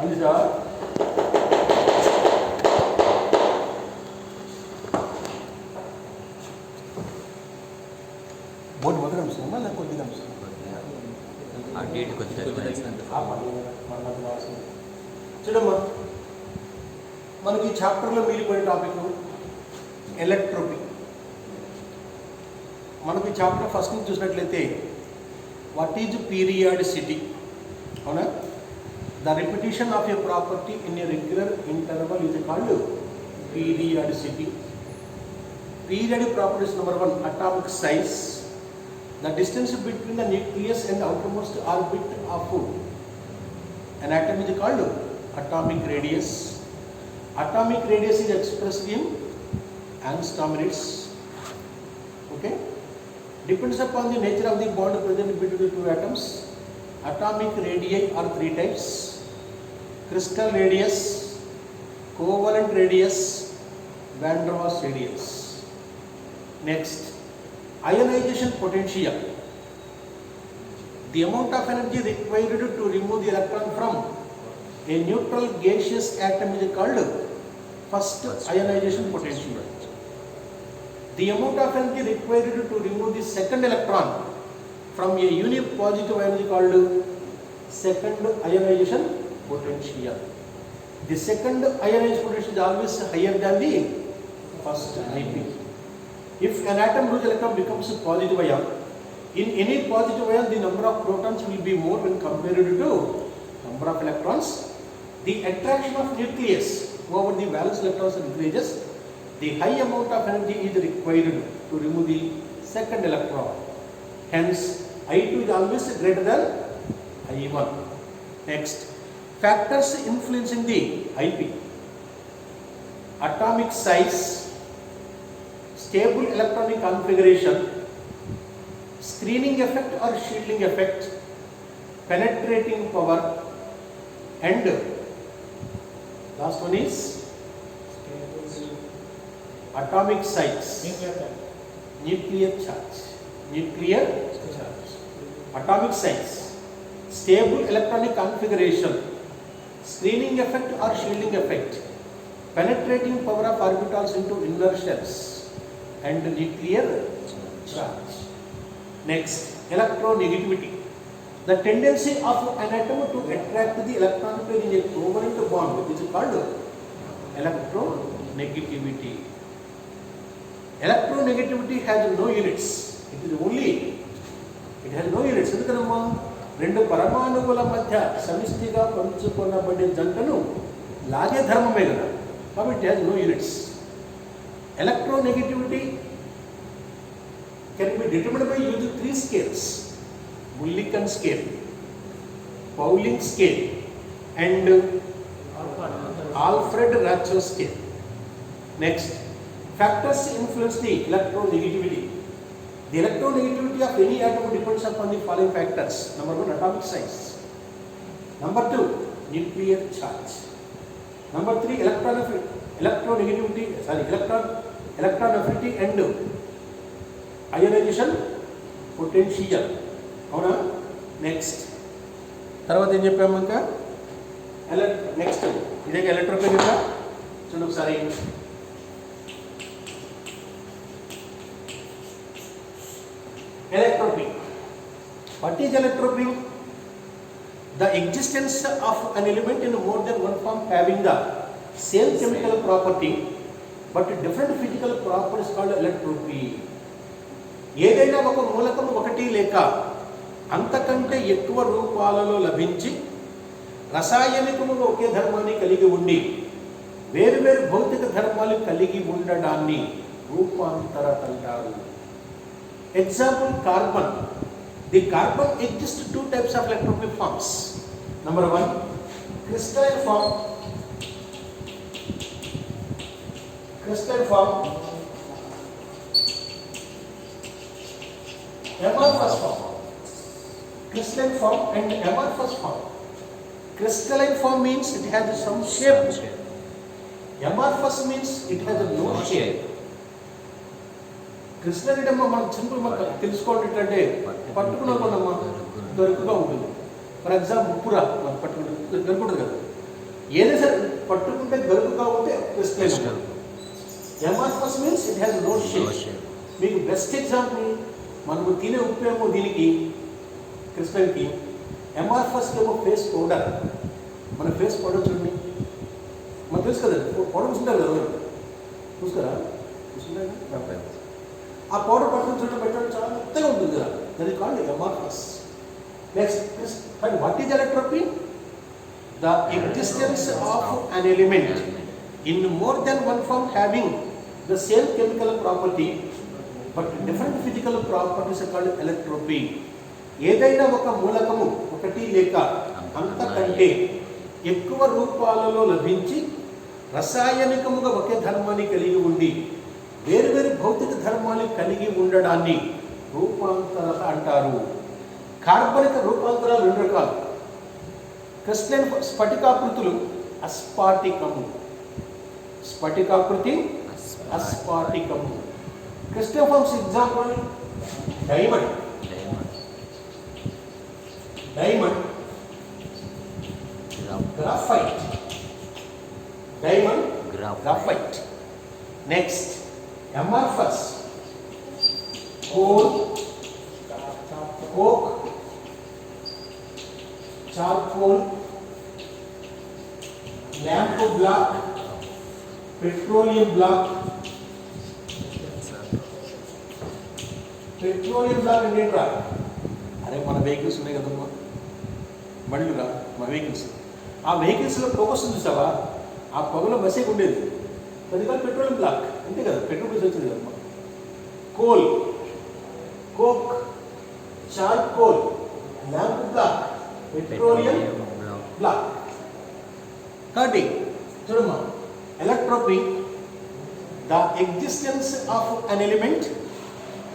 Anija, board మొత్తం కనిపిస్తుందా లేక కొద్దిగా కనిపిస్తుందా? ఆ డేట్ కొద్దిగా చూడమ్మా, మనకి చాప్టర్లో మిగిలిపోయిన టాపిక్ ఎలక్ట్రోపీ. మనకి చాప్టర్ ఫస్ట్ నుంచి చూసినట్లయితే వాట్ ఈజ్ పీరియాడిసిటీ, అవునా? The repetition of a property in a regular interval is called periodicity. Periodic properties: number 1, atomic size, the distance between the nucleus and outermost orbit of an atom is called atomic radius. Atomic radius is expressed in angstrom units. Okay, depends upon the nature of the bond present between the two atoms. Atomic radii are 3 types: crystal radius, covalent radius, van der Waals radius. Next, ionization potential, the amount of energy required to remove the electron from a neutral gaseous atom is called first ionization potential. The amount of energy required to remove the second electron from a unit positive ion is called second ionization potential. The second ionization potential is always higher than the first IP. If an atom whose electron becomes a positive ion, in any positive ion the number of protons will be more when compared to number of electrons. The attraction of nucleus over the valence electrons increases. The high amount of energy is required to remove the second electron. Hence, I2 is always greater than I1. Next, factors influencing the IP: atomic size, stable electronic configuration, screening effect or shielding effect, penetrating power, and last one is atomic size, nuclear charge, atomic size, stable electronic configuration, screening effect or shielding effect, penetrating power of orbitals into inner shells, and nuclear charge. Next, electronegativity, the tendency of an atom to attract the electron pair in a covalent bond, which is called electronegativity. Electronegativity has no units. It has no units. ఎందుకనమ్మా, రెండు పరమాణువుల మధ్య సమిష్టిగా పంచుకొనబడే జంటను లాగే ధర్మమే కదా, కాబట్టి it has no units. Electronegativity can be determined by using 3 scales: Mulliken scale, Pauling scale, and Alfred-Racah scale. Next, factors influence the electronegativity. The electronegativity of any atom depends upon the following factors: number 1, atomic size; number 2, nuclear charge; number 3, electron affinity and ionization potential. అవునా? Next తర్వాత ఏం చెప్పాము ఇంకా? Next ఇదే ఎలక్ట్రోపీ కదా, చూడండి ఒకసారి. Electropy. What is electropy? The existence of an element in more than one form having the same chemical property but different physical properties called electropy. ఏదైనా ఒక మూలకం ఒకటి లేక అంతకంటే ఎక్కువ రూపాలలో లభించి రసాయనికముగా ఒకే ధర్మాన్ని కలిగి ఉండి వేరువేరు భౌతిక ధర్మాలు కలిగి ఉండడాన్ని రూపాంతరత అంటారు. Example, carbon. The carbon exists 2 types of electrophilic forms. Number 1, crystalline form. Amorphous form. Crystalline form and amorphous form. Crystalline form means it has some shape. Amorphous means it has no shape. Crystal అంటే మనకు simple మనకు తెలుసుకోవడం అంటే పట్టుకున్న కొన్నమ్మా దొరుకుగా ఉంటుంది. For example ఉప్పురా మనకు పట్టుకుంటుంది దొరుకుతుంది కదా, ఏదైనా సరే పట్టుకుంటే గరుకుగా ఉంటే crystal. Amorphous means it has no shape. మీకు బెస్ట్ ఎగ్జాంపుల్ మనము తినే ఉప్పేమో దీనికి క్రిస్టల్కి, ఎమార్ఫస్కి ఏమో ఫేస్ పౌడర్. మన ఫేస్ పౌడర్ చూడండి, మనకు తెలుసు కదా పౌడర్ చూసుకుంటారు కదా, చూసుకురా చూసుకుంటారు. ఆ పౌడర్ పట్టుకుని చూడడం పెట్టడం చాలా మెత్తగా ఉంటుంది కదా, that is called amorphous. Next, but what is allotropy? The existence of an element in more than one form having the same chemical property but different physical properties are called electropy. ఏదైనా ఒక మూలకము ఒకటి లేక అంతకంటే ఎక్కువ రూపాలలో లభించి రసాయనికముగా ఒకే ధర్మాన్ని కలిగి ఉండి వేరువేరు భౌతిక ధర్మాన్ని కలిగి ఉండడాన్ని రూపాంతరత అంటారు. కార్బనిక రూపాంతరాలు రెండు రకాలు. క్రిస్టలైన్ స్ఫటికాకృతులు అస్ఫాటికము, స్ఫటికాకృతి అస్ఫాటికము. Crystalline forms example diamond, diamond, graphite, diamond graphite. Next amorphous, coal, coke, charcoal, lamp black, petroleum black. Petroleum black అంటే ఏంట్రా? అరే మన వెహికల్స్ ఉన్నాయి కదమ్మా, బండ్లు రా మా వెహికల్స్. ఆ వెహికల్స్లో పొగ వస్తుంది చూసావా, ఆ పొగలో మసేకి ఉండేది, అది కాదు పెట్రోలియం బ్లాక్, అంతే కదా, పెట్రోల్ బస్ వచ్చింది కదమ్మా. Coal, coke, charcoal, lamp black, petroleum black. కాబట్టి చూడమ్మా, allotropy the existence of an element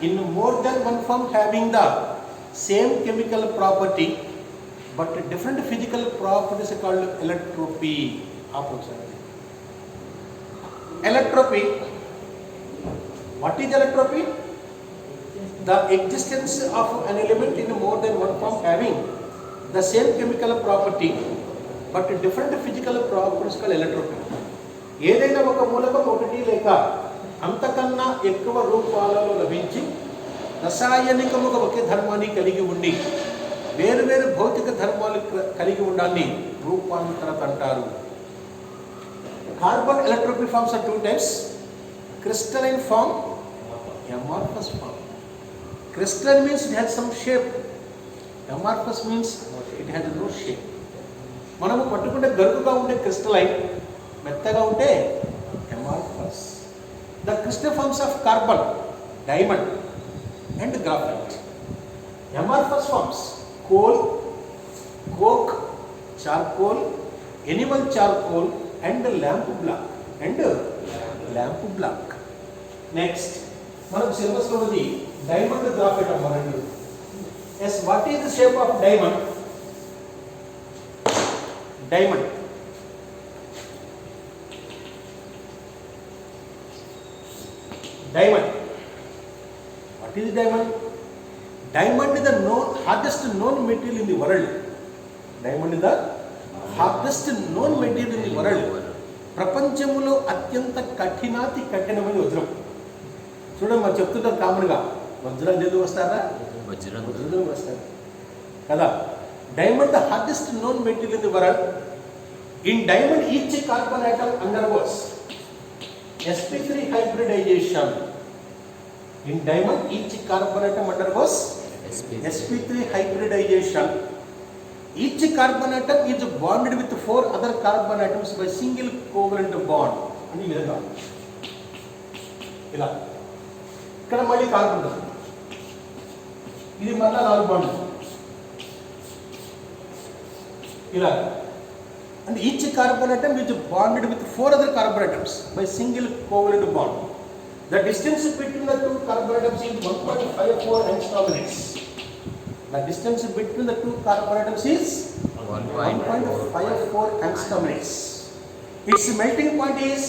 in more than one form having the same chemical property but different physical properties are called electropy. Electropy, what is electropy? The existence of an element in more than one form having the same chemical property but different physical properties called electropy. ఏదైనా ఒక మూలకం ఒకటి లేక అంతకన్నా ఎక్కువ రూపాలలో లభించి రసాయనికముగా ఒకే ధర్మాన్ని కలిగి ఉండి వేరువేరు భౌతిక ధర్మాలు కలిగి ఉండాన్ని రూపాంతరత అంటారు. Carbon allotropy forms are two types, crystalline form, amorphous form. Crystalline means it has some shape, amorphous means it has no shape. మనము పట్టుకుంటే గరుకుగా ఉండే క్రిస్టలైన్, మెత్తగా ఉంటే amorphous. The crystal forms of carbon, diamond and graphite. Amorphous forms coal, coke, charcoal, animal charcoal and lamp black and lamp black. Next, మనం syllabus లో ఉంది diamond graphite అమ్మారండి. Yes, what is the shape of diamond? Diamond. Diamond. What is diamond? Diamond is the hardest known material in the world. Diamond is the hardest known material in the world. ప్రపంచంలో అత్యంత కఠినాతి కఠినమైన వజ్రం. చూడండి మనం చెప్తుంటారు కామన్గా, వజ్రం ఎందుకు వస్తారా? వజ్రం వస్తారు కదా. Diamond the hardest known material in the world. In diamond each carbon atom undergoes sp3 hybridization. In diamond each carbon atom undergoes sp3 hybridization. Each carbon atom is bonded with 4 other carbon atoms by single covalent bond. అని ఈ విధంగా ఇలా ఇక్కడ మళ్ళీ carbon ఉంది, ఇది మళ్ళీ 4 బాండ్లు ఇలా. And each carbon atom is bonded with 4 other carbon atoms by single covalent bond. The distance between the 2 carbon atoms is 1.54 angstroms. The distance between the 2 carbon atoms is 1.54 angstroms. Its melting point is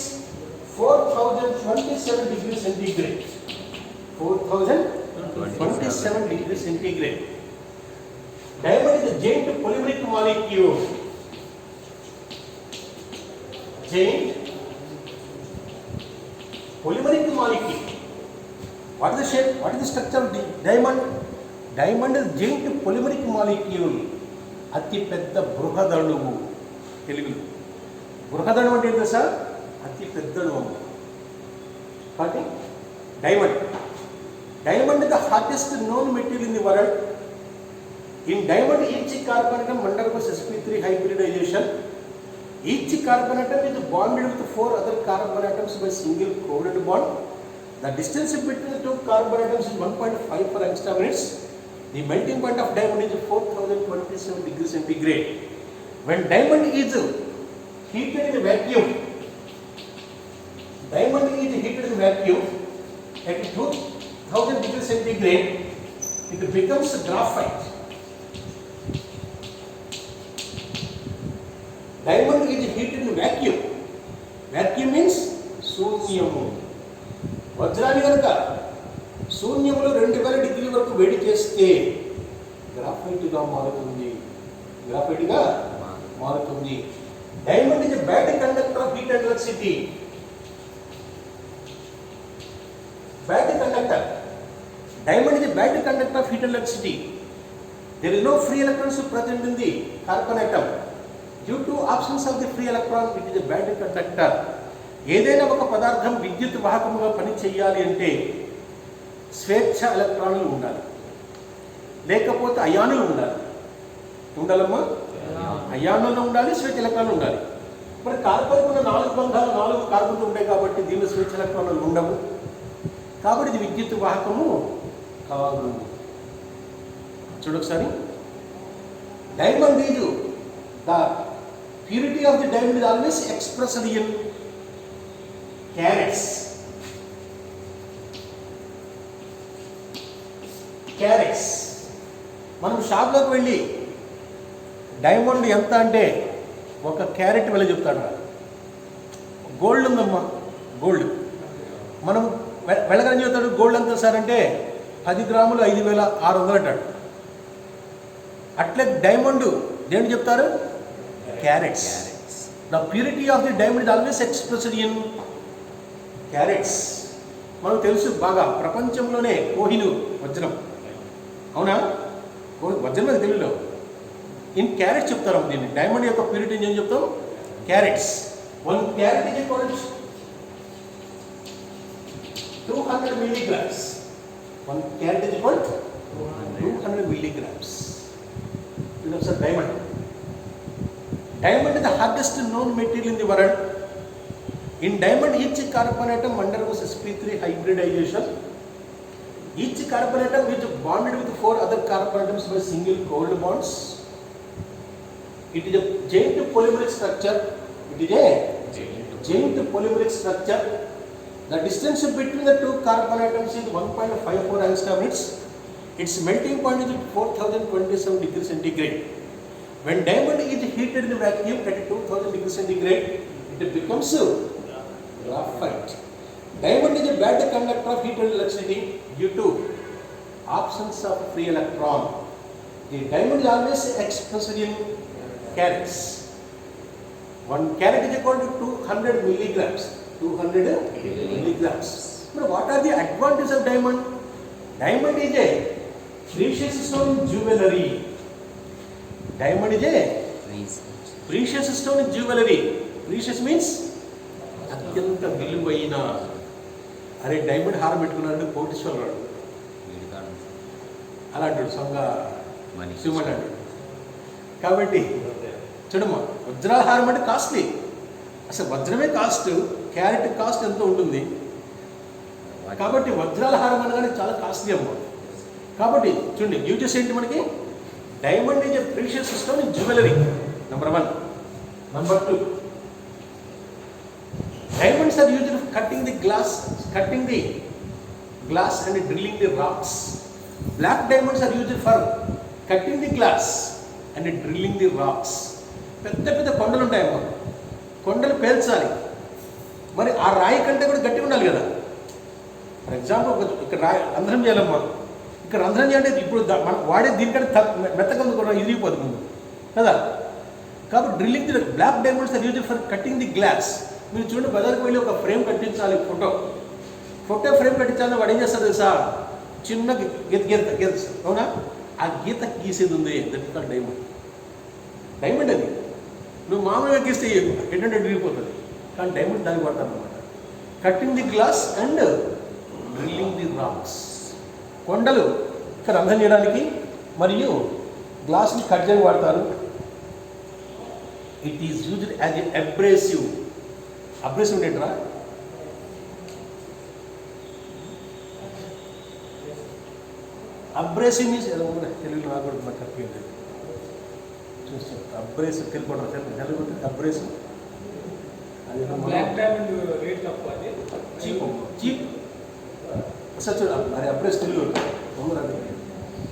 4027 degrees centigrade. 4027 degrees centigrade. Diamond is a giant polymeric molecule. chained polymeric molecule. What is the shape? What is the structure of the diamond? Diamond is giant polymeric molecule. అతి పెద్ద బృహదణువు. తెలుగులో బృహదణువు అంటే ఏంటో sir? అతి పెద్ద అణువు. కాబట్టి diamond. Diamond is the hardest known material in the world. In diamond, each carbon atom undergoes sp3 hybridization. Each carbon atom is bonded with 4 other carbon atoms by single covalent bond. The distance between the 2 carbon atoms is 1.54 angstrom units. The melting point of diamond is 4027 degrees centigrade. When diamond is heated in a vacuum, diamond is heated in vacuum at 2000 degrees centigrade, it becomes graphite. Diamond is heated in vacuum. Vacuum means శూన్యము. వజ్రాన్ని కనుక శూన్యములో 2000 డిగ్రీల వరకు వేడి చేస్తే గ్రాఫైట్గా మారుతుంది. గ్రాఫైట్గా మారుతుంది. Diamond is a bad conductor of heat and electricity. Bad conductor. Diamond is a bad conductor of heat and electricity. There is no free electrons present in the carbon atom. Due to absence of the free electron, it is a bad conductor. ఏదైనా ఒక పదార్థం విద్యుత్ వాహకముగా పని చేయాలి అంటే స్వేచ్ఛ ఎలక్ట్రాన్లు ఉండాలి, లేకపోతే అయానులు ఉండాలి. ఉండాలమ్మా? అయానులు ఉండాలి, స్వేచ్ఛ ఎలక్ట్రాన్లు ఉండాలి. మరి కార్బన్ ఉన్న 4 బంధాలు 4 కార్బన్లు ఉంటాయి కాబట్టి దీనిలో స్వేచ్ఛ ఎలక్ట్రాన్లు ఉండవు. కాబట్టి ఇది విద్యుత్ వాహకము కాదు. చూడొకసారి. Diamond is the purity of the diamond is always expressed in carats. Carats. మనం షాప్లోకి వెళ్ళి డైమండ్ ఎంత అంటే ఒక క్యారెట్ వెళ్ళి చెప్తాడు. గోల్డ్ ఉందమ్మా, గోల్డ్. మనం వెళ్ళగానే చెప్తాడు గోల్డ్ ఎంత సార్ అంటే 10 గ్రాములు 5600 అంటాడు. అట్లే డైమండ్ దేంట్లో చెప్తారు? Carats. The purity of the diamond is always expressed in carats. మనకు తెలుసు బాగా, ప్రపంచంలోనే కోహినూర్ వజ్రం. అవునా? వజ్రం మీద తెలుగులో ఇన్ క్యారెట్స్ చెప్తారు దీన్ని. డైమండ్ యొక్క ప్యూరిటీ ఏం చెప్తాం? Carats. 1 carat is equal to 200 milligrams. 1 carat is equal to 200 milligrams. You know, sir, diamond. Diamond is the hardest known material in the world. In diamond, each carbon atom undergoes sp3 hybridization. Each carbon atom is bonded with 4 other carbon atoms by single covalent bonds. It is a giant polymeric structure. It is a giant polymeric structure. The distance between the 2 carbon atoms is 1.54 angstrom units. Its melting point is 4027 degrees centigrade. When diamond is heated in a vacuum at 2000 degrees centigrade, it becomes graphite. Diamond is a bad conductor of heat and electricity due to absence of free electron. The diamond is always expressed in carats. 1 carat is equal to 200 milligrams. 200 milligrams. Now, what are the advantages of diamond? Diamond is a precious stone jewelry. Diamond is a precious stone jewelry. Precious means అత్యంత విలువైన. అరే diamond హారం పెట్టుకున్నాడు కోటీశ్వరుడు అలా అంటాడు, సొంగ శివుడు అంటాడు. కాబట్టి చూడమ్మా, వజ్రాహారం అంటే కాస్ట్లీ. అసలు వజ్రమే కాస్ట్, క్యారెట్ కాస్ట్ ఎంత ఉంటుంది. కాబట్టి వజ్రాల హారం అనగానే చాలా కాస్ట్లీ అమ్మ. కాబట్టి చూడండి, యూజెస్ ఏంటి మనకి? Diamond is a precious stone in jewellery, number 1. Number 2, diamonds are used for cutting the glass and drilling the rocks. Black diamonds are used for cutting the glass and drilling the rocks. పెద్ద పెద్ద కొండలు ఉంటాయమ్మా, కొండలు పేల్చాలి, మరి ఆ రాయి కంటే కూడా గట్టిగా ఉండాలి కదా. ఫర్ ఎగ్జాంపుల్ ఇక్కడ రాయి రంధ్రం చేయాలమ్మా, ఇక్కడ రంధ్రం చేయాలంటే ఇప్పుడు మనం వాడే దీనికంటే మెత్తగా కూడా ఇరిగిపోతుంది కదా. కాబట్టి drilling the black diamonds are used for cutting the glass. మీరు చూడండి, బజార్కి వెళ్ళి ఒక ఫ్రేమ్ కట్టించాలి, ఫోటో ఫ్రేమ్ కట్టించాలని వాడు ఏం చేస్తాడు తెలుసా? చిన్న గీత అవునా? ఆ గీత గీసేది ఉంది, దట్ కాల్ డైమండ్ అది. నువ్వు మామూలుగా గీస్తే ఏంటంటే విరిగిపోతుంది, కానీ డైమండ్ దానికి వాడతారు అనమాట. Cutting the glass and drilling the rocks. కొండలు ఇక్కడ రంధ్రం చేయడానికి మరియు గ్లాస్ని కట్ చేయడానికి వాడతారు. It is used as a abrasive. Abrasive ఏంట్రా? అబ్రేసివ్ మీన్స్ ఎలా ఉంది తెలుగులో? నాకు కూడా నాకు తప్పింది చూస్తాను. అబ్రేసివ్ తెలుగుకుంటారు సార్, తెలుగు అబ్రేసివ్ అది చీప్ సార్. చూడ మరి అబ్రేసివ్ తెలుగు ఉన్నదండి,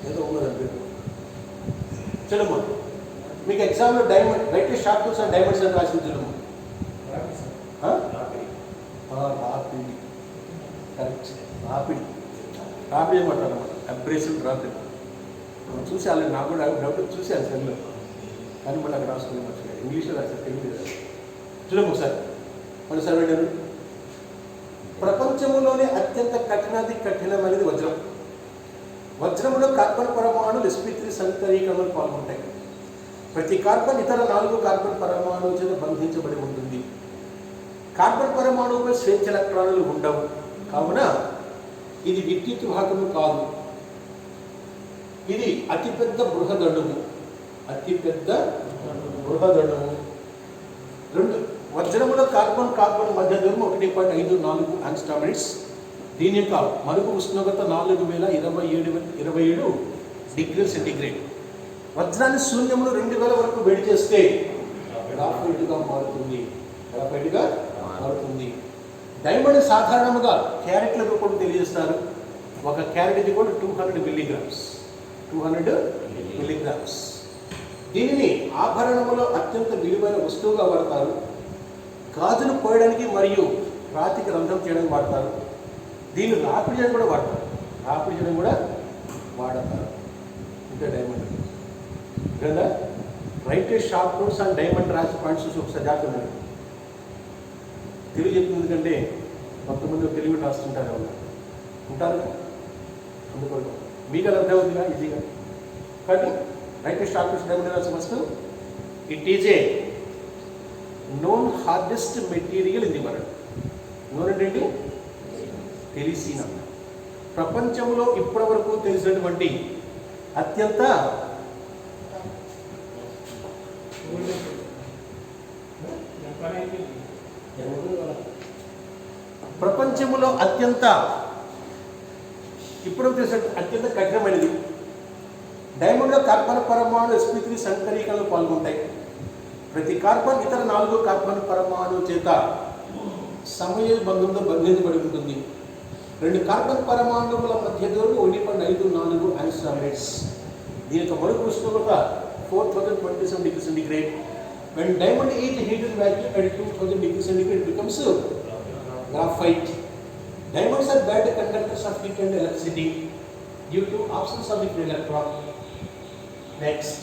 ఏదో ఉన్నదండి. చూడమ్మా, మీకు ఎగ్జామ్లో diamond right short tools and diamonds అని రాసింది చూడమ్మా. రాపిడి, కరెక్ట్. రాపిడి ఏమంటారు అన్నమాట, అబ్రేసివ్ రాపిడి. చూసి వాళ్ళని నాకు కూడా డౌట్ చూశాను సెల్లో, కానీ మళ్ళీ అక్కడ రాసుకుని మర్చిపోయాను. ఇంగ్లీష్లో రాశారు, తెలుగు రాశారు. చూడము సార్, మన సార్ వెళ్ళారు. ప్రపంచంలోనే అత్యంత కఠినమైనది వజ్రం. వజ్రంలో కార్బన్ పరమాణులు sp3 సంకరీకరణలు పాల్గొంటాయి. ప్రతి కార్బన్ ఇతర 4 కార్బన్ పరమాణువుల చేత బంధించబడి ఉంటుంది. కార్బన్ పరమాణువుపై స్వేచ్ఛ ఎలక్ట్రాన్లు ఉండవు, కావున ఇది విద్యుత్ వాహకము కాదు. ఇది అతిపెద్ద బృహదణువు. వజ్రములో కార్బన్ మధ్య దూరం 1.54 ఆంగ్స్ట్రామ్స్. దీని యొక్క మరుగు ఉష్ణోగ్రత 4027 డిగ్రీల సెంటీగ్రేడ్. వజ్రాన్ని శూన్యములు 2000 వరకు వేడి చేస్తే గ్రాఫైట్గా మారుతుంది. డైమండ్ సాధారణంగా క్యారెట్ల రూపంలో తెలియజేస్తారు. ఒక క్యారెట్ ఇది కూడా 200 మిల్లీగ్రామ్స్. దీనిని ఆభరణములో అత్యంత విలువైన వస్తువుగా వాడతారు. గాజులు పోయడానికి మరియు రాతికి రంధ్రం చేయడానికి వాడతారు. దీన్ని రాపిడి చేయడం కూడా వాడతారు. ఇంకా డైమండ్ కదా, right sharp notes and diamond రాసి పాయింట్స్ చూసి ఒకసారి జాగ్రత్త తెలుగు చెప్తుంది. ఎందుకంటే కొంతమంది తెలుగు రాస్తుంటారు, ఎవరు ఉంటారు, అందుకోసం మీకు అది అర్థమవుతుందిగా ఈజీగా. కానీ రైట్ షార్ప్ నోట్స్ డైమండ్ రాసి first it is a known hardest material in the world. known అంటే తెలిసిన, ప్రపంచంలో ఇప్పటి వరకు తెలిసినటువంటి అత్యంత అత్యంత కఠినమైనది. డైమండ్లో కార్బన్ పరమాణు sp3 సంకరీకరణలు పాల్గొంటాయి. ప్రతి కార్బన్ ఇతర 4 కార్బన్ పరమాణువు చేత సమయ బంధంతో బంధించబడి ఉంటుంది. 2 కార్బన్ పరమాణువుల మధ్య దూరం 1.54 ఆంగ్స్ట్రామ్స్. దీని యొక్క మరుగు ఉష్ణోగ్రత 4027 degree centigrade. When diamond is heated vacuum at 2000 degree centigrade, it becomes graphite. Diamonds are bad conductors of heat and electricity due to absence of the free electron. Next,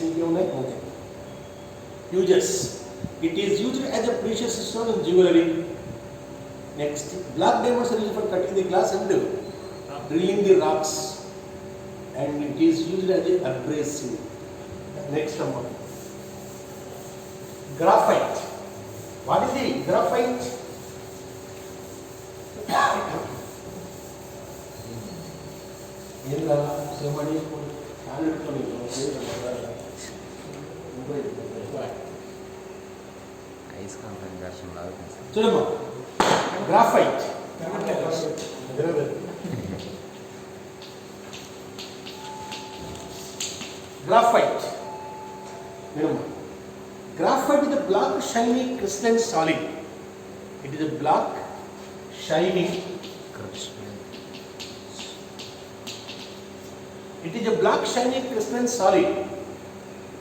uses. It is used as a precious stone in jewelry. Next, black diamonds are used for cutting the glass and drilling the rocks, and it is used as an abrasive. Next number, graphite. What is the graphite? చూడమ్మా, graphite Graphite is a black, shiny, crystalline solid. It is a black, shiny, crystalline solid.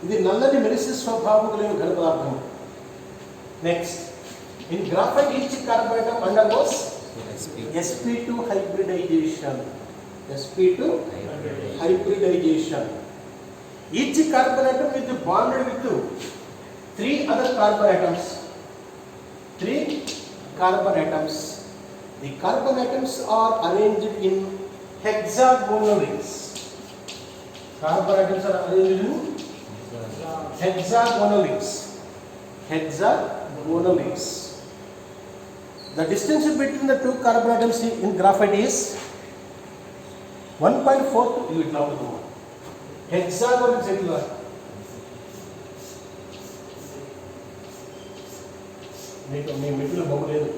ఇది నల్లని మెరిసే స్వభావం కలిగిన ఘన పదార్థం. Next, in graphite each carbon atom undergoes sp2 hybridization. Each carbon atom is bonded with three other carbon atoms. Three carbon atoms. The carbon atoms are arranged in hexagonal rings. Carbon atoms are arranged in hexagonal rings. Hexagonal rings. The distance between the two carbon atoms in graphite is 1.4 to you now know. Hexagonal cellular. మీకు మీ మిట్లు బాగలేదు.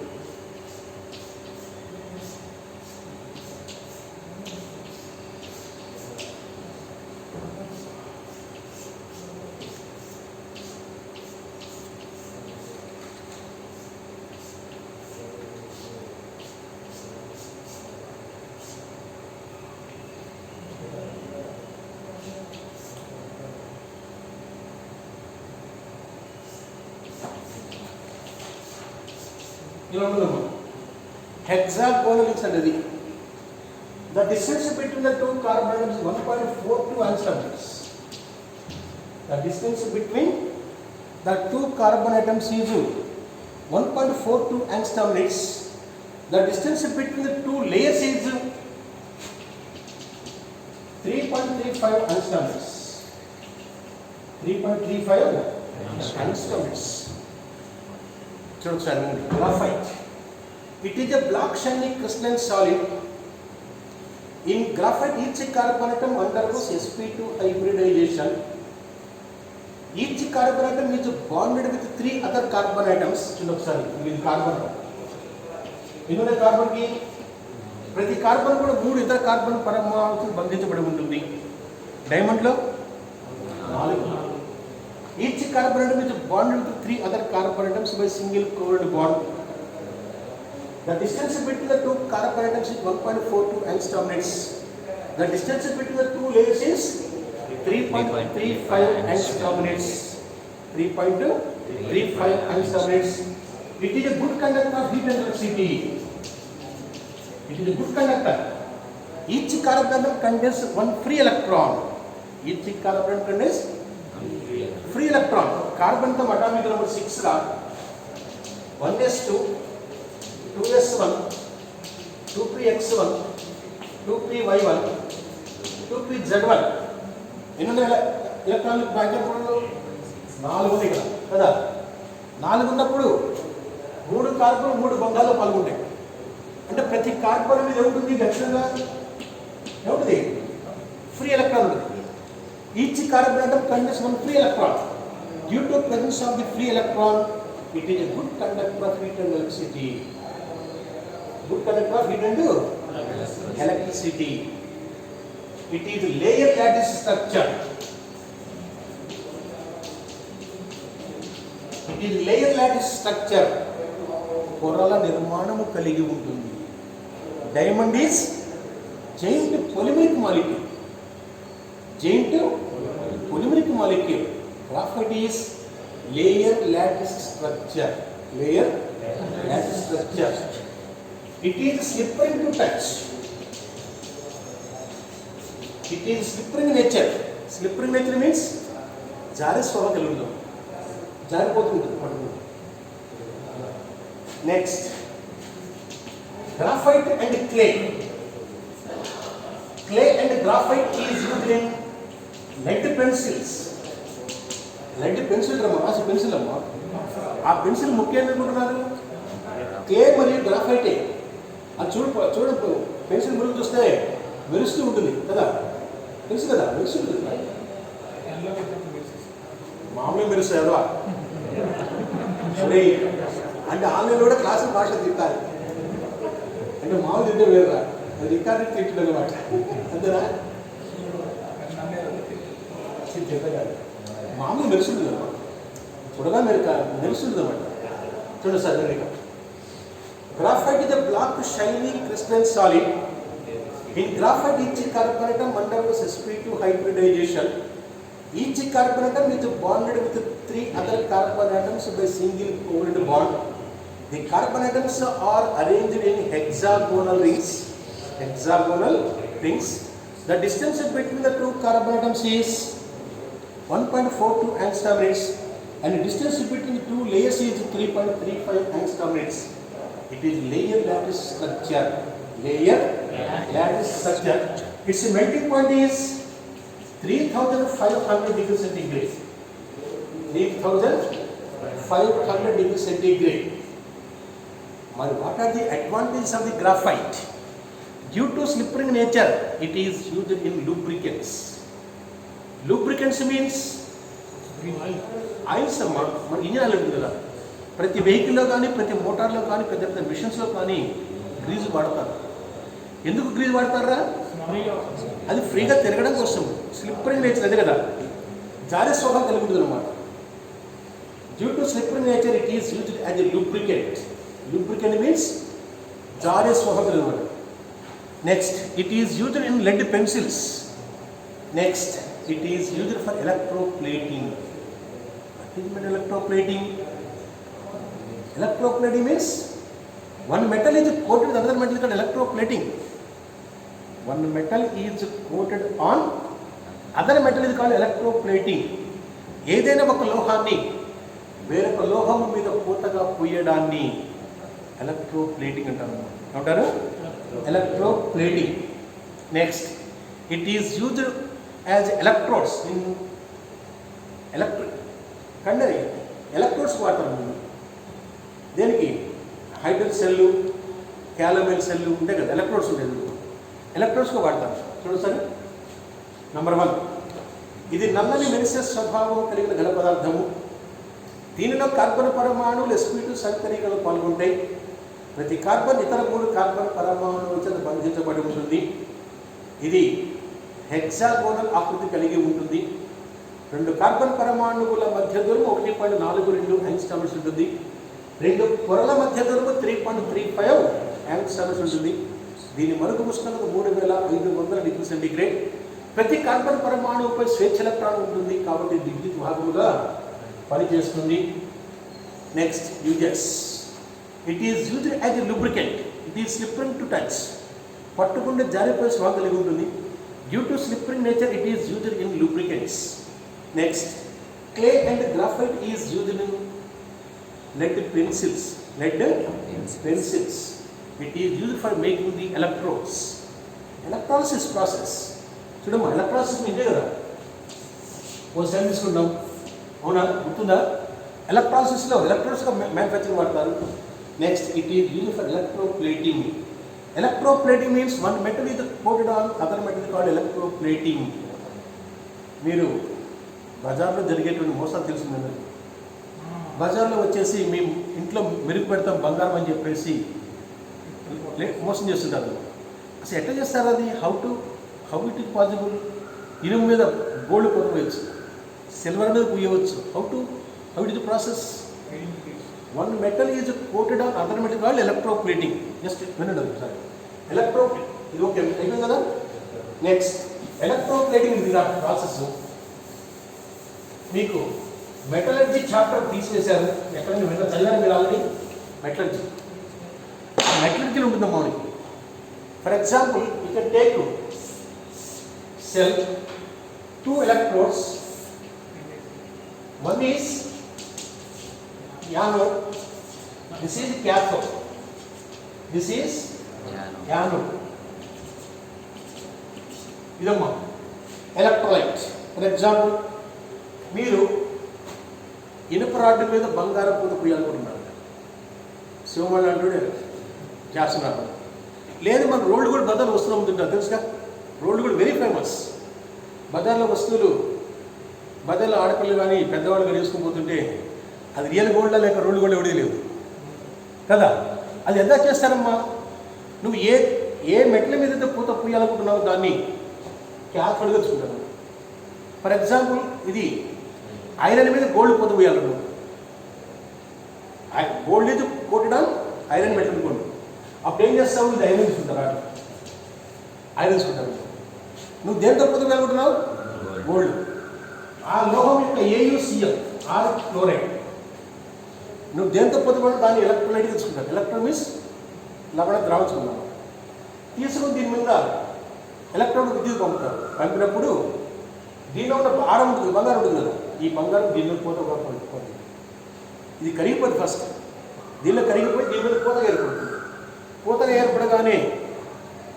Hexagonal is another. The distance between the two carbon atoms is 1.42 angstroms. The distance between the two carbon atoms is 1.42 angstroms. The distance between the two layers is 3.35 angstroms. 3.35 angstroms. Graphite. It is a black shiny crystalline solid. In graphite, each carbon atom undergoes sp2 hybridization. Each carbon atom is bonded with three other carbon atoms. With carbon. इन्होंने carbon की प्रति carbon కూడా మూడు ఇతర carbon పరమాణువులతో బంధించబడి ఉంటుంది. Diamond లో 4. Each carbon atom is bonded with three other carbon atoms by single covalent bond. The distance between the two carbon atoms is 1.42 angstroms. The distance between the two layers is 3.35 angstroms. 3.35 angstroms. It is a good conductor of heat and electricity. It is a good conductor. Each carbon atom contains one free electron. Each carbon atom contains free electron. Carbon atom atomic number 6 ra 1s2, 2s1, 2px1, 2py1, 2pz1. ఎన్ని ఎలక్ట్రాన్లు bracket లో 4 ఉన్నాయి కదా. 4 ఉన్నప్పుడు 3 carbon 3 బంధాల్లో పాల్గొంటాయి. అంటే ప్రతి carbon మీద ఏముంటుంది ఖచ్చితంగా ఏముంటుంది ఫ్రీ ఎలక్ట్రాన్ ఉంటుంది. Each carbon atom contains one free electron. Due to presence of the free electron, it is a good conductor of heat and electricity. Good conductor of heat and electricity. It is layer lattice structure. It is layer lattice structure. పొరల నిర్మాణము కలిగి ఉంటుంది. Diamond is giant polymeric molecule. Giant polymeric molecule. Graphite is layer lattice structure. Layer lattice structure. It is slippery to touch. It is slippery nature. Slippery nature means జారే స్వభావం కలిగి ఉంటుంది. జారిపోతుంటుంది పడుతుంది. Next, graphite and clay. Clay and graphite is used in lead pencils. Lead pencil రాసి pencil అమ్మా. ఆ pencil ముఖ్యం అనుకుంటున్నారు క్లే మరియు గ్రాఫైటే. అది చూడ పెన్సిల్ మురుగు చూస్తే మెరుస్తూ ఉంటుంది కదా, తెలుసు కదా, మెరుస్తుంది. మామూలుగా మెరుస్తాయి అదవా అంటే ఆన్లైన్లో కూడా క్లాసులు భాష తిట్టాలి అంటే మామూలు తింటే వేరురా, అది రికార్డు తిట్టడం అనమాట. అంతేనా? చెప్పగాలి మామూలు మెరుస్తుంది అన్నమాట, చూడగా మెరుస్తుంది అన్నమాట. చూడండి సార్ దగ్గర graphite is a black shiny crystalline solid. In graphite, each carbon atom undergoes sp2 hybridization. Each carbon atom is bonded with 3 other carbon atoms by single covalent bond. The carbon atoms are arranged in hexagonal rings. Hexagonal rings. The distance between the two carbon atoms is 1.42 angstroms. and the distance between the two layers is 3.35 angstroms. It is layer lattice structure. Layer lattice structure. Its melting point is 3500 degrees centigrade. 3500 degrees centigrade. But what are the advantages of the graphite? Due to slippery nature, it is used in lubricants. Lubricants means oils అమ్మా. మన engine oil ఉంటుంది కదా, ప్రతి వెహికల్లో కానీ ప్రతి మోటార్లో కానీ పెద్ద పెద్ద మిషన్స్లో కానీ గ్రీజు వాడతారు. ఎందుకు గ్రీజు వాడతారా? అది ఫ్రీగా తిరగడం కోసం. స్లిప్పరీ నేచర్ అదే కదా, జారే స్వభావం కలిగి ఉంటుంది అనమాట. Due to slippery nature it is used as a lubricant. Lubricant means జారే స్వభావం కలిగి ఉంటుంది. Next it is used in lead pencils. Next it is used for electroplating. What is meant electroplating? Electroplating means one metal is coated with another metal is called electroplating. One metal is coated on other metal is called electroplating. ఏదైనా ఒక లోహాన్ని వేరొక లోహం మీద పూతగా పూయడాన్ని electroplating అంటారు. ఏమంటారు? Electroplating. Next it is used as electrodes in కండరి electrodes వాడతారు. దేనికి? హైడ్రోజన్ సెల్లు, క్యాలమెల్ సెల్లు ఉంటాయి కదా, ఎలక్ట్రోడ్స్ ఉండేది. ఎలక్ట్రోడ్స్గా వాడతారు. చూడండి సార్, నంబర్ 1, ఇది నల్లని మెరిసే స్వభావం కలిగిన ఘన పదార్థము. దీనిలో కార్బన్ పరమాణువులు sp2 సంకరీకరణలు పాల్గొంటాయి. ప్రతి కార్బన్ ఇతర 3 కార్బన్ పరమాణువుల చేత బంధించబడి ఉంటుంది. ఇది హెక్సాగోనల్ ఆకృతి కలిగి ఉంటుంది. 2 కార్బన్ పరమాణువుల మధ్య దూరం 1.42 యాంగ్స్ట్రామ్స్ ఉంటుంది. 2 పొరల మధ్య దూరం 3.35 యాంగ్స్ట్రామ్స్ ఉంటుంది. దీని మరుగు ఉష్ణోగ్రత 3500 డిగ్రీ సెంటీగ్రేడ్. ప్రతి కార్బన్ పరమాణువుపై స్వేచ్ఛ ఎలక్ట్రాన్ ఉంటుంది కాబట్టి విద్యుత్ వాహకులుగా పనిచేస్తుంది. Next uses. It is used as a lubricant. It is slippering to touch. పట్టుకుంటే జారిపోయే స్వభావం కలిగి ఉంటుంది. Due to slippery nature, it is used in lubricants. Next, clay and graphite is used in lead pencils. Lead pencils. It is used for making the electrodes. Electrolysis process. చూడమ్మా, ఎలక్ట్రోలిసిస్ ఇదే కదా, ఓ cell తీసుకుంటాం, అవునా? గుర్తుందా? ఎలక్ట్రోలిసిస్లో ఎలక్ట్రోడ్స్గా మ్యానుఫ్యాక్చరింగ్ వాడతారు. Next it is used for electroplating. Electroplating means one metal is coated on other metal is called electroplating. మీరు బజార్లో జరిగేటువంటి మోసాలు తెలుసుకుందండి. బజార్లో వచ్చేసి మేము ఇంట్లో మెరుగు పెడతాం బంగారం అని చెప్పేసి మోసం చేస్తుంటారు. అసలు ఎట్లా చేస్తారు అది? How it is possible? ఇనుము మీద గోల్డ్ పొందవచ్చు, సిల్వర్ మీద పూయవచ్చు. How it is process? One metal is coated on other metal called electroplating. Just వినండి ఒకసారి. ఇది ఓకే అయిపోయింది కదా. నెక్స్ట్ ఎలక్ట్రోప్లేటింగ్ ఇది ప్రాసెస్. మీకు మెటలర్జీ చాప్టర్ తీసివేశారు. ఎక్కడ చదివారు మీరు ఆల్రెడీ? మెటలర్జీ ఉంటుందమ్మా మనకి. For example you can take cell, 2 electrodes. One is anode, this is cathode, this is anode. ఇదమ్మా ఎలక్ట్రోలైట్. ఫర్ ఎగ్జాంపుల్ మీరు ఇనుప రాడ్డు మీద బంగారం పూత పూయాలనుకుంటున్నారు, శివమణి అంటూ చేస్తున్నారు. లేదు, మన రోడ్డు కూడా బజార్లో వస్తువులు అమ్ముతుంటారు, తెలుసుగా? రోడ్డు కూడా వెరీ ఫేమస్. బజార్లో వస్తువులు, బజార్లో ఆడపిల్లలు కానీ పెద్దవాళ్ళు కానీ వేసుకుని పోతుంటే అది రియల్ గోల్డా లేక రోడ్డు గోల్డ్ ఎవడే లేదు కదా. అది ఎంత చేస్తారమ్మా? నువ్వు ఏ మెట్ల మీద పూత పూయాలనుకుంటున్నావు దాన్ని క్యాథోడ్గా చూసుకుంటాను. ఫర్ ఎగ్జాంపుల్ ఇది ఐరన్ మీద గోల్డ్ పూత పూయాలను, గోల్డ్ ఇది కోటెడ్ ఆన్ ఐరన్ మెటల్ అనుకోండి. అప్పుడు ఏం చేస్తావు? ఇది ఐరన్ తీసుకుంటారు, ఐరన్ తీసుకుంటారు. నువ్వు దేంతో పూత పూయాలనుకుంటున్నావు? గోల్డ్. ఆ లోహం యొక్క AuCl ఆర్ క్లోరైడ్. నువ్వు దేంతో పొద్దుపడి దాన్ని ఎలక్ట్రోలైట్ తీసుకుంటావు. ఎలక్ట్రోన్ మీన్స్ లవణ ద్రావించుకున్నావు. తీసుకుని దీని మీద ఎలక్ట్రాన్ విద్యుత్ పంపుతారు. పంపినప్పుడు దీనిలో ఉన్న భారం ఉంటుంది, బంగారం ఉంటుంది కదా, ఈ బంగారం దీనిలో పూత పడిపోతుంది. ఇది కరిగిపోతుంది ఫస్ట్, దీనిలో కరిగిపోయి దీని మీద పూతగా ఏర్పడుతుంది. పూతగా ఏర్పడగానే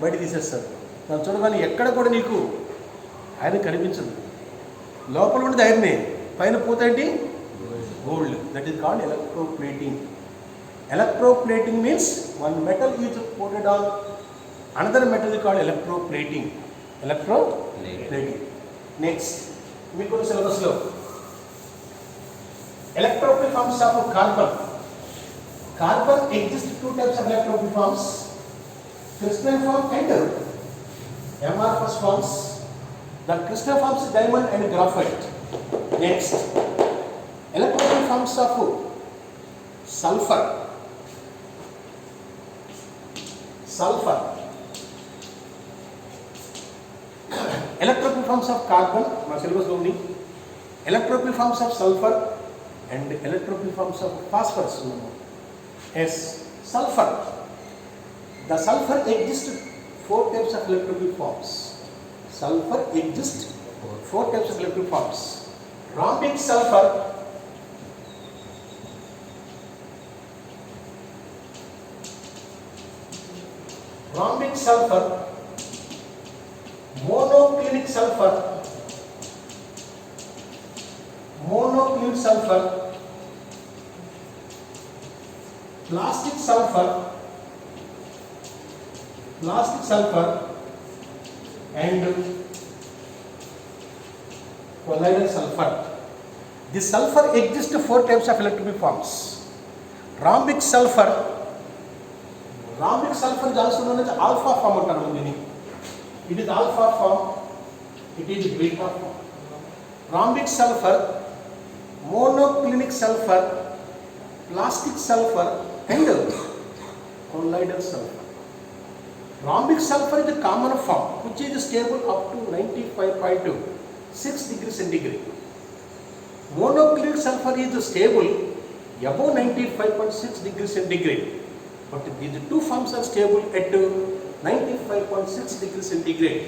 బయట తీసేస్తారు. దాన్ని చూడగానే ఎక్కడ కూడా నీకు ఐరన్ కనిపించదు. లోపల ఉండేది ఐరనే, పైన పూత ఏంటి? Gold. That is called electroplating. Electroplating means one metal is coated on another metal is called electroplating. Electroplating. Next, మీకు సిలబస్ లో electroplate forms of carbon. Carbon exists two types of electroplate forms: crystalline form and amorphous forms. The crystalline forms is diamond and graphite. Next, electroplate forms of sulfur. Electroplate forms of carbon, my syllabus only. Electroplate forms of sulfur and electroplate forms of phosphorus. Yes, sulfur. The sulfur exists four types of electroplate forms. Sulfur exists four types of electroplate forms. Rhombic sulfur, monoclinic sulfur, plastic sulfur, and colloidal sulfur. This sulfur exists four types of electroplate forms. Rhombic sulfur is also known as alpha form. It is alpha form, it is beta form. Rhombic sulfur, monoclinic sulfur, plastic sulfur and colloidal sulfur. Rhombic sulfur is a common form which is stable up to 95.6 degrees centigrade. Monoclinic sulfur is stable above 95.6 degrees centigrade. But these two forms are stable at 95.6 degrees centigrade.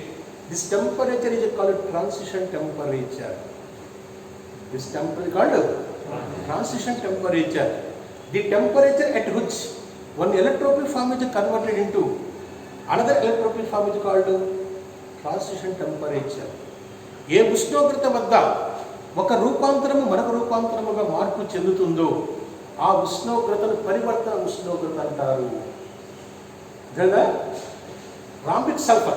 This temperature is called transition temperature. This temperature is called transition temperature. The temperature at which one electroplate form is converted into another electroplate form is called transition temperature. ఏ ఉష్ణోగ్రత వద్ద ఒక రూపాంతరము మరొక రూపాంతరముగా మార్పు చెందుతుందో ఆ ఉష్ణోగ్రతను పరివర్తన ఉష్ణోగ్రత అంటారు. Rhombic sulfur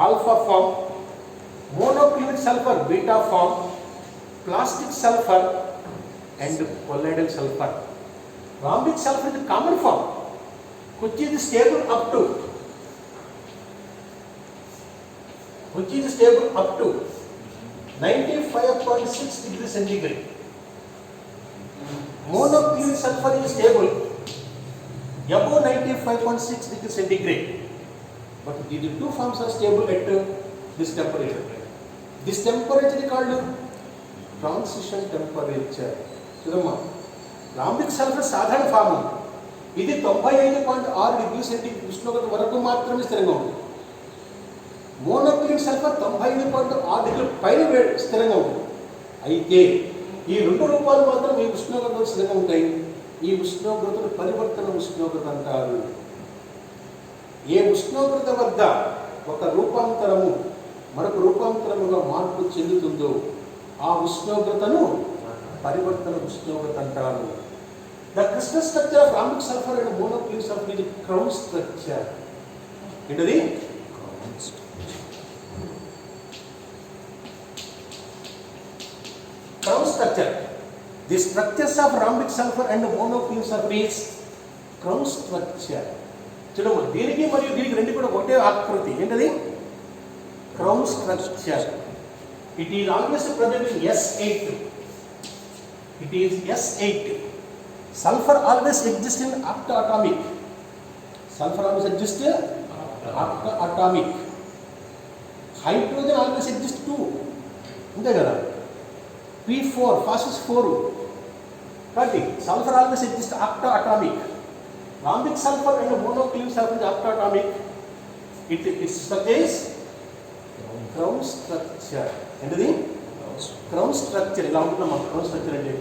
alpha form, monoclinic sulfur beta form, plastic sulfur and colloidal sulfur. Rhombic sulfur is a common form which is stable up to 95.6 degrees centigrade. Monoclinic sulfur is stable above 95.6 degrees centigrade. But these two forms are stable at this temperature. This temperature is called transition temperature. చూడమ్మా, rhombic sulphur సాధారణ form. ఇది 95.6 degree centigrade ఉష్ణోగ్రత వరకు మాత్రమే స్థిరంగా ఉంటుంది. Monoclinic sulphur 95.6 డిగ్రీల పైన స్థిరంగా ఉంటుంది. అయితే ఈ రెండు రూపాలు మాత్రం ఈ ఉష్ణోగ్రతలు స్థిరంగా ఉంటాయి. ఈ ఉష్ణోగ్రతను పరివర్తన ఉష్ణోగ్రత అంటారు. ఏ ఉష్ణోగ్రత వద్ద ఒక రూపాంతరము మరొక రూపాంతరముగా మార్పు చెందుతుందో ఆ ఉష్ణోగ్రతను పరివర్తన ఉష్ణోగ్రత అంటారు. The crystal structure of rhombic sulphur and monoclinic sulphur ఇది క్రౌన్ స్ట్రక్చర్. ఏంటది? Crown structure. The structures of rhombic sulfur and monoclinic sulfur is crown structure. చూడమ్మా, దీనికి మరియు దీనికి రెండు కూడా ఒకటే ఆకృతి. ఏంటది? Crown structure. It is always present in S8. It is S8. Sulfur always exists in octaatomic. Sulfur always exists octaatomic. Hydrogen always exists too. అంతే కదా? P4, phosphorus 4. But sulfur always exists octaatomic. Rhombic sulfur and monoclinic sulfur is octaatomic. Its structure is crown structure. ఏంటది? Crown structure ఇలా ఉంటుందమ్మా. Crown structure అంటే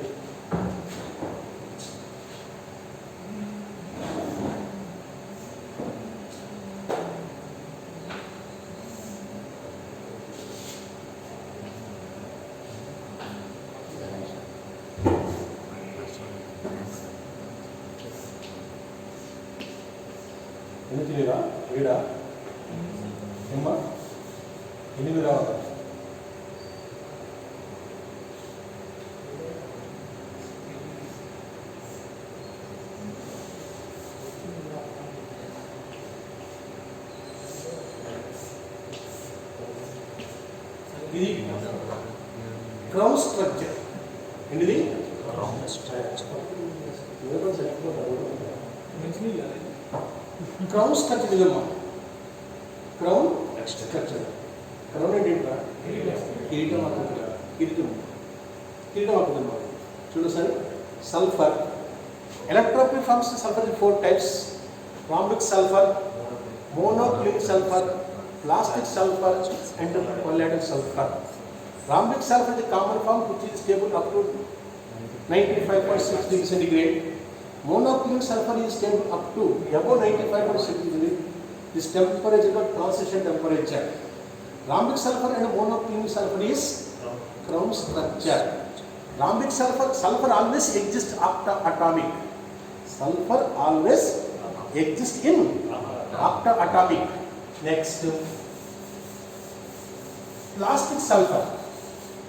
ఎన్ని తెలియదా? 7 ఏమ్మా? 8 రావాలి. ఇది క్రౌన్ స్ట్రక్చర్. ఏంటిది? క్రౌన్ స్ట్రక్చర్ ఇదమ్మా. Crown structure. క్రౌన్ ఏంటంటే కిరీటం అవుతుంది. కిరీటం అవుతుంది. చూడు sir, sulphur allotropic forms sulphur 4 types: rhombic sulfur, monoclinic sulfur, plastic sulfur and colloidal sulfur. Rhombic sulfur is a common form which is stable up to 95.6 degrees centigrade. Monoclinic sulfur is stable up to above 95.6 degrees. This temperature is called transition temperature. Rhombic sulfur and monoclinic sulfur is crown structure. Rhombic sulfur always exists after atomic. Sulfur always exists in after atomic. Next, plastic sulfur.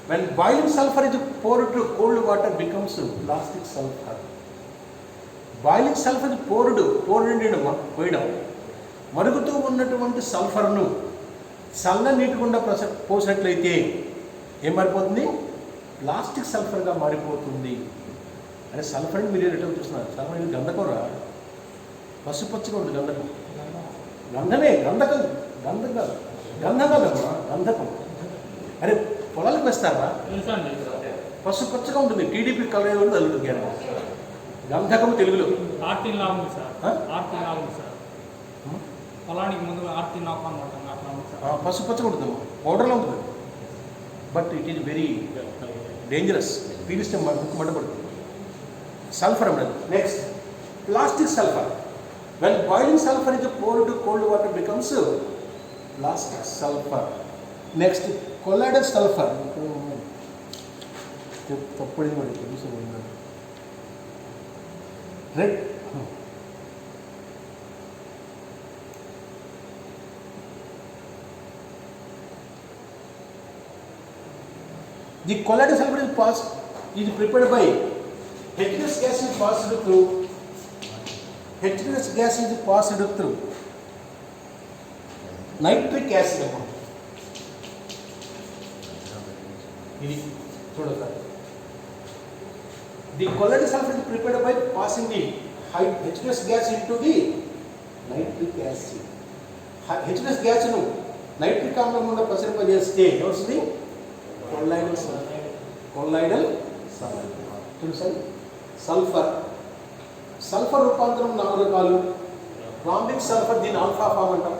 When boiling sulfur is poured to cold water, becomes plastic sulfur. Boiling sulfur is poured పోయడం, మరుగుతూ ఉన్నటువంటి సల్ఫర్ను చల్ల నీటి గుండా పోసినట్లయితే ఏం మారిపోతుంది? Plastic సల్ఫర్గా మారిపోతుంది. అంటే sulphur అని మీరు రిటర్న్ చూస్తున్నారు. సల్ఫర్ ఇది గంధకరా? పసుపచ్చగా ఉంది గంధకం. గంధమే, గంధకం. గంధం కదమ్మా, గంధకం. అరే పొలాలకు వేస్తారా? పసుపచ్చగా ఉంటుంది. టీడీపీ కలర్ ఏదో తగులుతుంది. గంధకం తెలుగులో ఆర్టిన్ లా ఉంది సార్. ఆర్టిన్ లా ఉంది సార్. పొలానికి ముందు ఆర్టిన్ లాక్ అనమాట. పసుపచ్చగా ఉంటుంది, పౌడర్లో ఉంటుంది. But it is very dangerous. పీలిస్తే మంటపడుతుంది. సల్ఫర్ అన్నది. Next, plastic sulphur. When boiling sulphur is poured cold water becomes plastic sulfur. Next, colloidal sulphur. తప్పది మరి red. The colloidal sulfur is prepared by H2S gas is passed through. H2S gas is passed through nitric acid. ఇది చూడండి. The colloidal sulfur is prepared by passing the H2S gas into the nitric acid. H2S gas ను nitric ఆమ్లం గుండా ప్రసరింపజేస్తే ఏమొస్తుంది? Colloidal sulphur. Colloidal sulphur. చూడండి, sulphur రూపాంతరం 4 రకాలు. రాంబిక్ సల్ఫర్, దీని ఆల్ఫా ఫామ్ అంటాం.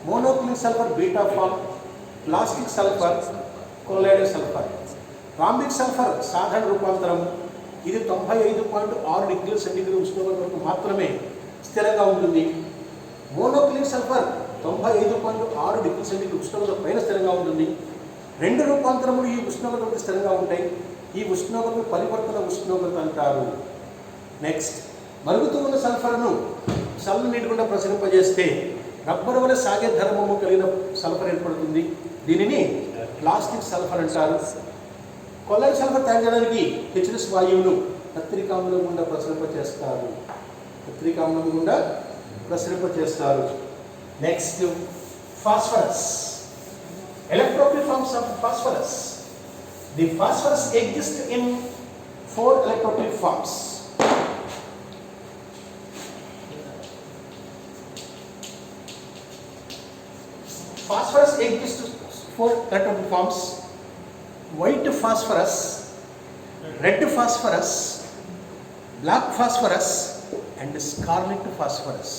Monoclinic sulphur beta form. Plastic sulphur, colloidal sulphur. Rhombic sulphur సాధారణ రూపాంతరం. ఇది 95.6 డిగ్రీల సెంటీగ్రేడ్ ఉష్ణోగ్రత వరకు మాత్రమే స్థిరంగా ఉంటుంది. మోనోక్లినిక్ సల్ఫర్ 95.6 డిగ్రీల సెంటీగ్రేడ్ ఉష్ణోగ్రత పైన స్థిరంగా ఉంటుంది. 2 రూపాంతరములు ఈ ఉష్ణోగ్రత స్థిరంగా ఉంటాయి. ఈ ఉష్ణోగ్రతను పరివర్తన ఉష్ణోగ్రత అంటారు. నెక్స్ట్, మరుగుతూ ఉన్న సల్ఫర్ను చల్ల నీటి గుండా ప్రసరింపజేస్తే రబ్బరు వలె సాగే ధర్మము కలిగిన సల్ఫర్ ఏర్పడుతుంది. దీనిని ప్లాస్టిక్ సల్ఫర్ అంటారు. కొల్లాయిడల్ సల్ఫర్ తయారు చేయడానికి H2S వాయువును కత్తిరికామ్లం గుండా ప్రసరింపచేస్తారు. Next, phosphorus. Electrophil forms of phosphorus. The phosphorus exists in 4 electrophil forms. Phosphorus exists in 4 electrophil forms: white phosphorus, red phosphorus, black phosphorus and scarlet phosphorus.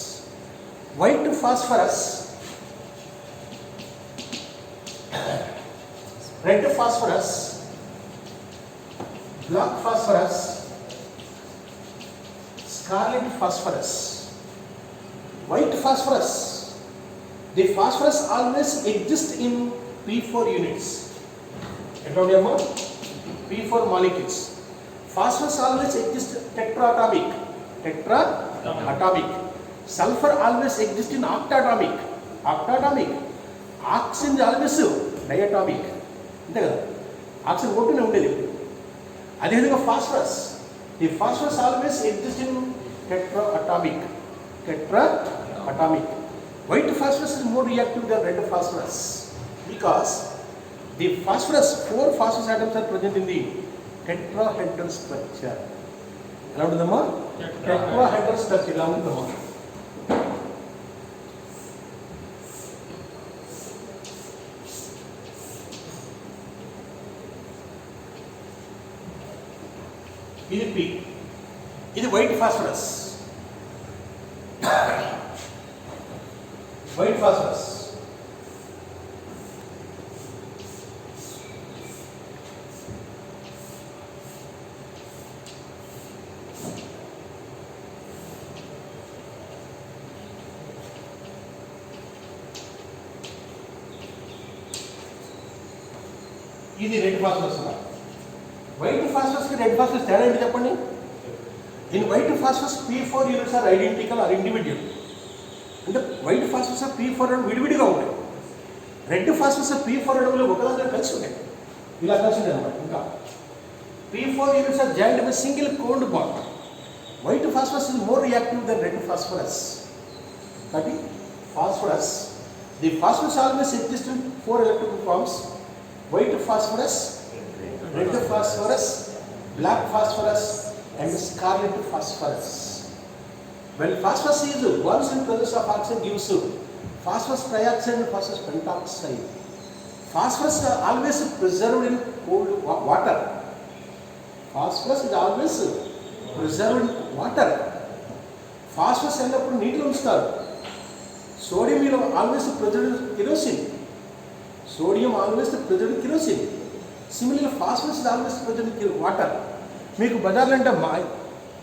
White phosphorus, red phosphorus, black phosphorus, scarlet phosphorus, white phosphorus. The phosphorus always exists in P4 units. Electron P4 molecules. Phosphorus always exists tetraatomic. Sulfur always exists in octatomic. Oxygen always diatomic. అంతే కదా, oxygen ఒకటినే ఉండేది. అదేవిధంగా phosphorus, the phosphorus always exist in tetraatomic. White phosphorus is more reactive than red phosphorus because the phosphorus, 4 phosphorus atoms are present in the tetrahedral structure. ఎలా ఉంటుందమ్మా? Tetrahedral structure ఎలా ఉంటుందమ్మా? ఇది P, ఇది వైట్ ఫాస్ఫరస్. వైట్ ఫాస్ఫరస్ ఇది red phosphorus. White phosphorus కి red phosphorus తేడా ఏంటి చెప్పండి? In white phosphorus P4 units are identical are individual. అంటే వైట్ ఫాస్ఫరస్ P4 విడివిడిగా ఉంటాయి. రెడ్ ఫాస్ఫరస్ P4 అణువులు ఒకదాంతో కలిసి ఉంటాయి, ఇలా కలిసి ఉంటాయి అన్నమాట. ఇంకా P4 units are joint by single covalent bond. White phosphorus is more reactive than red phosphorus. కాబట్టి phosphorus, the phosphorus always exist in 4 electrical forms: white phosphorus, red phosphorus, black phosphorus and scarlet phosphorus. When phosphorus is once in presence of oxygen gives phosphorus trioxide and phosphorus pentoxide. Phosphorus is always preserved in cold water. Phosphorus is always preserved in water. Phosphorus ఎల్లప్పుడు నీటిలో ఉంచుతారు. Sodium is always preserved in kerosene. Sodium always preserved in kerosene. Similarly, phosphorus is always present in water. మీకు బజార్లో అంటే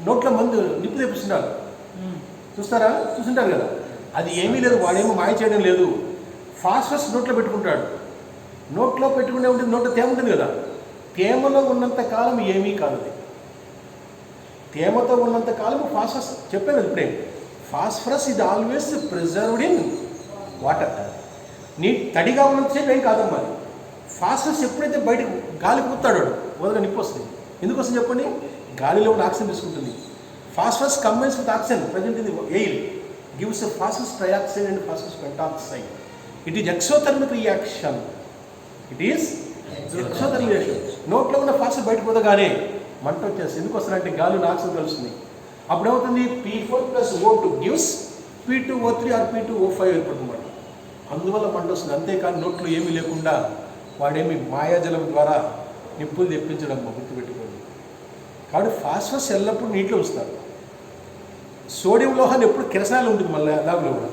నోట్ల మందు నిప్పు తెప్పిస్తున్నారు, చూస్తారా? చూస్తుంటారు కదా. అది ఏమీ లేదు, వాడేమో మాయ చేయడం లేదు. ఫాస్ఫరస్ నోట్లో పెట్టుకుంటాడు. నోట్లో పెట్టుకునే ఉంటుంది, నోట్లో తేమ ఉంటుంది కదా. తేమలో ఉన్నంత కాలం ఏమీ కాదు. తేమతో ఉన్నంత కాలం ఫాస్ఫరస్, చెప్పాను ఇప్పుడే, ఫాస్ఫరస్ ఇది ఆల్వేస్ ప్రిజర్వ్డ్ ఇన్ వాటర్. నీ తడిగా ఉన్నంతసేపు ఏం కాదమ్మా. ఫాస్ఫరస్ ఎప్పుడైతే బయటకు గాలి పూస్తాడో మొదలుగా నిప్పు వస్తుంది. ఎందుకు వస్తుంది చెప్పండి? గాలిలో ఉన్న ఆక్సిజన్ తీసుకుంటుంది. Phosphorus combines with oxygen present in the air gives phosphorus trioxide and phosphorus pentoxide. It is exothermic reaction. నోట్లో ఉన్న ఫాస్ఫరస్ బయటకు పోదగానే మంట వచ్చేస్తుంది. ఎందుకు వస్తుందంటే గాలిలో ఆక్సిజన్ కలుస్తుంది. అప్పుడు ఏమవుతుంది? P4 + O2 gives P2O3 or P2O5 ఏర్పడుతుంది. అందువల్ల మంట వస్తుంది. అంతేకాని నోట్లో ఏమీ లేకుండా వాడేమి మాయాజలం ద్వారా నిప్పులు తెప్పించడం గుర్తుపెట్టుకోండి. కాబట్టి ఫాస్ఫరస్ ఎల్లప్పుడూ నీటిలో ఉంచుతారు. సోడియం లోహాన్ని ఎప్పుడు కిరసనాలు ఉంటుంది, మళ్ళీ లాభంలో కూడా.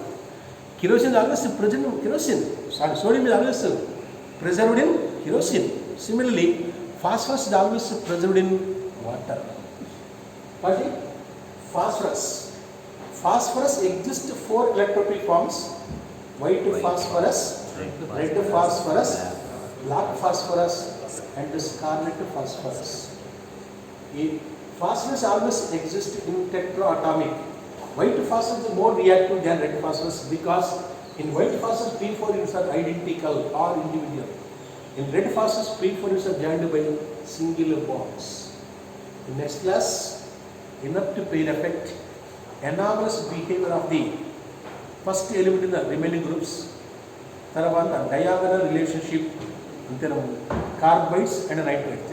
Kerosene always present kerosene, sodium is always preserved in kerosene. Similarly, phosphorus is always preserved in water. But phosphorus exists 4 electrophilic forms: white phosphorus, red phosphorus, black phosphorus and scarlet phosphorus. Phosphorus always exists in tetraatomic. White phosphorus is more reactive than red phosphorus because in white phosphorus P4 units are identical or individual. In red phosphorus P4 units are joined by single bonds. In next class, enough to pair effect, anomalous behavior of the first element in the remaining groups, తర్వాత diagonal relationship, అంతేనా, carbides and nitrites,